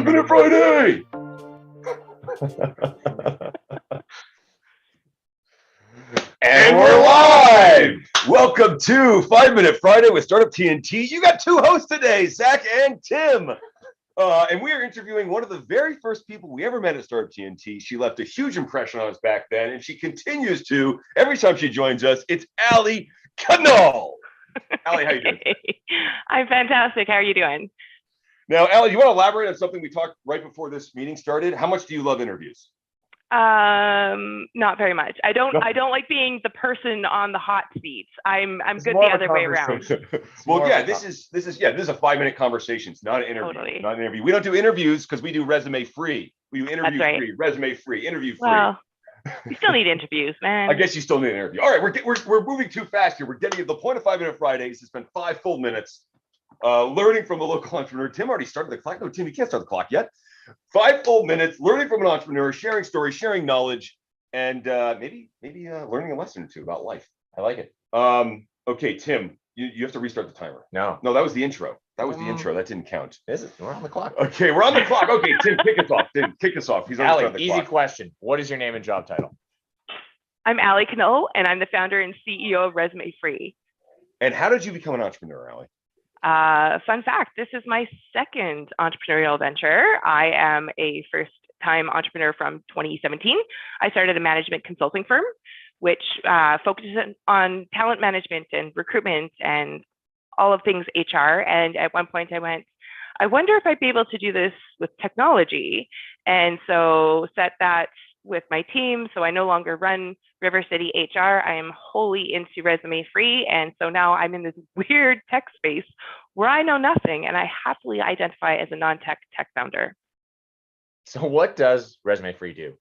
5 Minute Friday! And we're live! Welcome to 5 Minute Friday with Startup TNT. You got two hosts today, Zach and Tim. And we are interviewing one of the very first people we ever met at Startup TNT. She left a huge impression on us back then, and she continues to every time she joins us. It's Allie Knull. Allie, how you doing? I'm fantastic. How are you doing? Now, Allie, you want to elaborate on something we talked right before this meeting started? How much do you love interviews? Not very much. I don't like being the person on the hot seats. I'm good the other way around. Well, yeah, this is a 5 minute conversation. It's not an interview. Totally. Not an interview. We don't do interviews because we do resume free. We do interview free, resume free, interview free. Well, you still need interviews, man. I guess you still need an interview. All right, we're moving too fast here. We're getting to the point of 5 Minute Fridays to spend 5 full minutes learning from a local entrepreneur. Tim already started the clock. No, Tim, you can't start the clock yet. 5 full minutes learning from an entrepreneur, sharing stories, sharing knowledge, and maybe learning a lesson or two about life. I like it. Okay, Tim, you have to restart the timer. No, that was the intro. That didn't count. Is it? We're on the clock. Okay, we're on the clock. Okay, Tim, kick us off. Kick us off. He's Allie, on the easy clock. question. What is your name and job title? I'm Allie Knull, and I'm the founder and CEO of Resume Free. And how did you become an entrepreneur, Allie? Fun fact, this is my second entrepreneurial venture. I am a first-time entrepreneur from 2017. I started a management consulting firm, which focuses on talent management and recruitment and all of things HR. And at one point I went, I wonder if I'd be able to do this with technology. And so set that with my team. So I no longer run River City HR. I am wholly into Resume Free. And so now I'm in this weird tech space where I know nothing and I happily identify as a non-tech tech founder. So what does Resume Free do?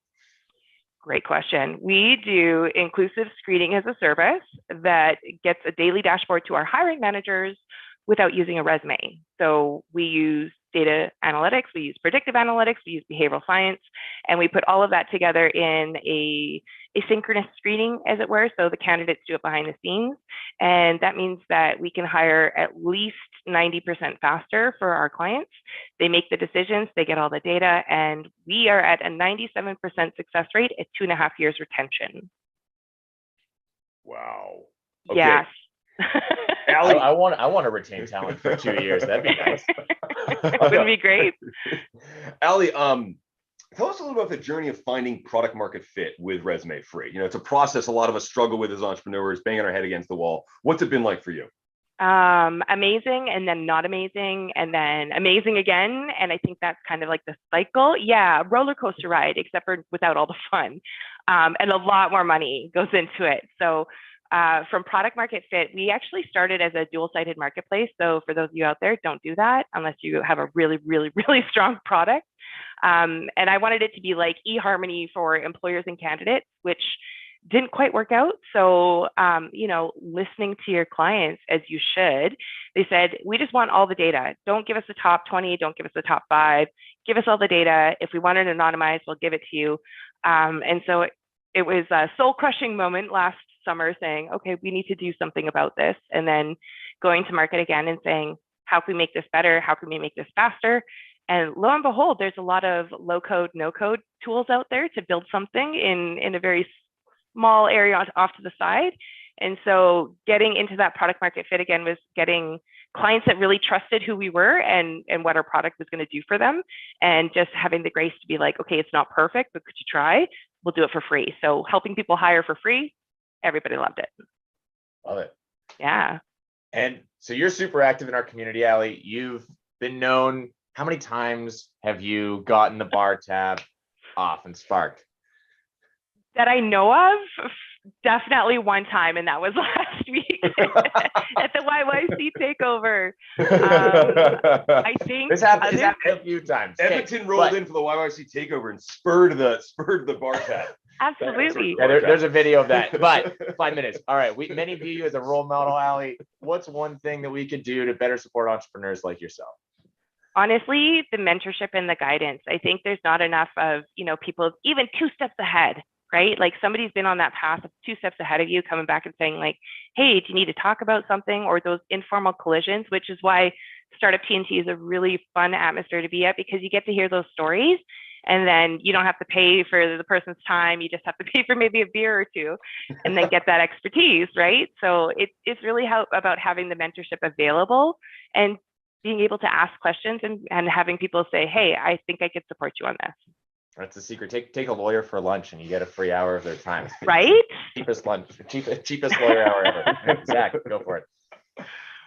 Great question. We do inclusive screening as a service that gets a daily dashboard to our hiring managers without using a resume. So we use data analytics, we use predictive analytics, we use behavioral science, and we put all of that together in a asynchronous screening, as it were. So the candidates do it behind the scenes. And that means that we can hire at least 90% faster for our clients. They make the decisions, they get all the data, and we are at a 97% success rate at 2.5 years retention. Wow. Okay. Yes. Allie, I want to retain talent for 2 years. That'd be nice. Wouldn't be great. Allie, tell us a little about the journey of finding product market fit with Resume Free. It's a process a lot of us struggle with as entrepreneurs, banging our head against the wall. What's it been like for you? Amazing, and then not amazing, and then amazing again. And I think that's kind of like the cycle. Yeah, roller coaster ride, except for without all the fun. And a lot more money goes into it. So from product market fit, we actually started as a dual-sided marketplace. So for those of you out there, don't do that unless you have a really, really, really strong product. And I wanted it to be like eHarmony for employers and candidates, which didn't quite work out. So, listening to your clients as you should, they said, we just want all the data. Don't give us the top 20, don't give us the top 5, give us all the data. If we want it anonymized, we'll give it to you. And so it was a soul crushing moment last summer saying, okay, we need to do something about this. And then going to market again and saying, how can we make this better? How can we make this faster? And lo and behold, there's a lot of low code, no code tools out there to build something in a very small area off to the side. And so getting into that product market fit again was getting clients that really trusted who we were and what our product was going to do for them. And just having the grace to be like, okay, it's not perfect, but could you try? We'll do it for free. So helping people hire for free, everybody loved it. Love it. Yeah. And so you're super active in our community, Allie. You've been known. How many times have you gotten the bar tab off and sparked? That I know of, definitely one time, and that was last week at the YYC takeover. I think this happened a few times. Edmonton rolled in for the YYC takeover and spurred the bar tab. Absolutely. Yeah, there's a video of that. But 5 minutes. All right. Many view you as a role model, Allie. What's one thing that we could do to better support entrepreneurs like yourself? Honestly, the mentorship and the guidance. I think there's not enough of, people even 2 steps ahead, right? Like somebody's been on that path of 2 steps ahead of you, coming back and saying like, hey, do you need to talk about something? Or those informal collisions, which is why Startup TNT is a really fun atmosphere to be at because you get to hear those stories. And then you don't have to pay for the person's time. You just have to pay for maybe a beer or two and then get that expertise, right? So it's really about having the mentorship available and being able to ask questions and having people say, hey, I think I could support you on this. That's the secret. Take a lawyer for lunch and you get a free hour of their time. Right? Cheapest lunch, cheapest lawyer hour ever. Zach, go for it.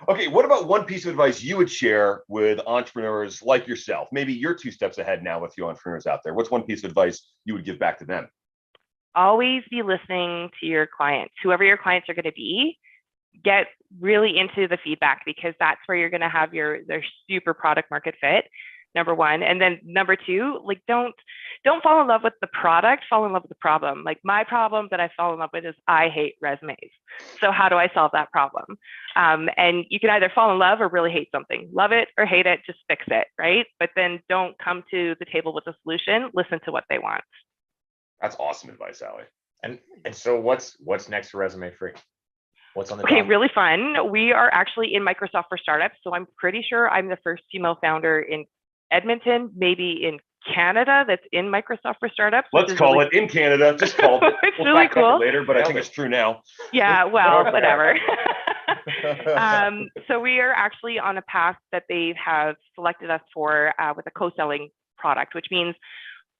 Okay, what about one piece of advice you would share with entrepreneurs like yourself? Maybe you're 2 steps ahead now with you entrepreneurs out there. What's one piece of advice you would give back to them? Always be listening to your clients, whoever your clients are going to be. Get really into the feedback because that's where you're going to have their super product market fit. Number one. And then number two, like don't fall in love with the product, fall in love with the problem. Like my problem that I fall in love with is I hate resumes. So how do I solve that problem? And you can either fall in love or really hate something. Love it or hate it, just fix it, right? But then don't come to the table with a solution, listen to what they want. That's awesome advice, Allie. And so what's next for Resume Free? What's on the Okay, docket? really fun. We are actually in Microsoft for Startups. So I'm pretty sure I'm the first female founder in Edmonton, maybe in Canada, that's in Microsoft for Startups. Let's call it in Canada. Just call it. It's We'll really fact check it cool. later, but I think it's true now. Yeah, well, whatever. So we are actually on a path that they have selected us for with a co-selling product, which means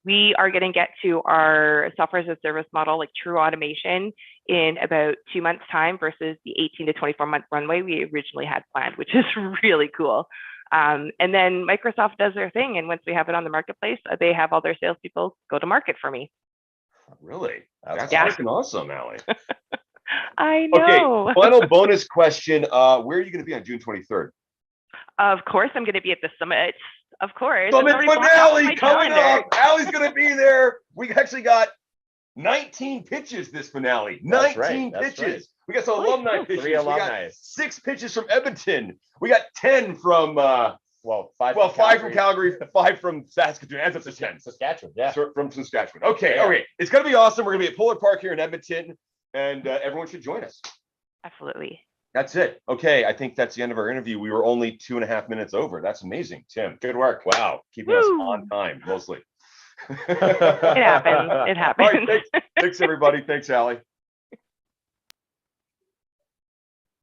we are going to get to our software as a service model, like true automation, in about 2 months' time versus the 18 to 24-month runway we originally had planned, which is really cool. And then Microsoft does their thing. And once we have it on the marketplace, they have all their salespeople go to market for me. Really? That's Yeah. freaking awesome, Allie. I know. Okay, final bonus question. Where are you going to be on June 23rd? Of course, I'm going to be at the summit. Of course. Summit It's already blocked off finale my coming calendar. up. Allie's going to be there. We actually got 19 pitches this finale. 19 That's pitches. right. We got some alumni pitches. 3 We alumni. got 6 pitches from Edmonton. We got 10 from five from Calgary, 5 from Saskatoon. Adds up to 10. Saskatchewan, yeah. From Saskatchewan. Okay, Yeah. okay. It's gonna be awesome. We're gonna be at Polar Park here in Edmonton, and everyone should join us. Absolutely. That's it. Okay, I think that's the end of our interview. We were only 2.5 minutes over. That's amazing, Tim. Good work. Wow, keeping us on time mostly. It happens. It happens. All right, thanks everybody. Thanks, Allie.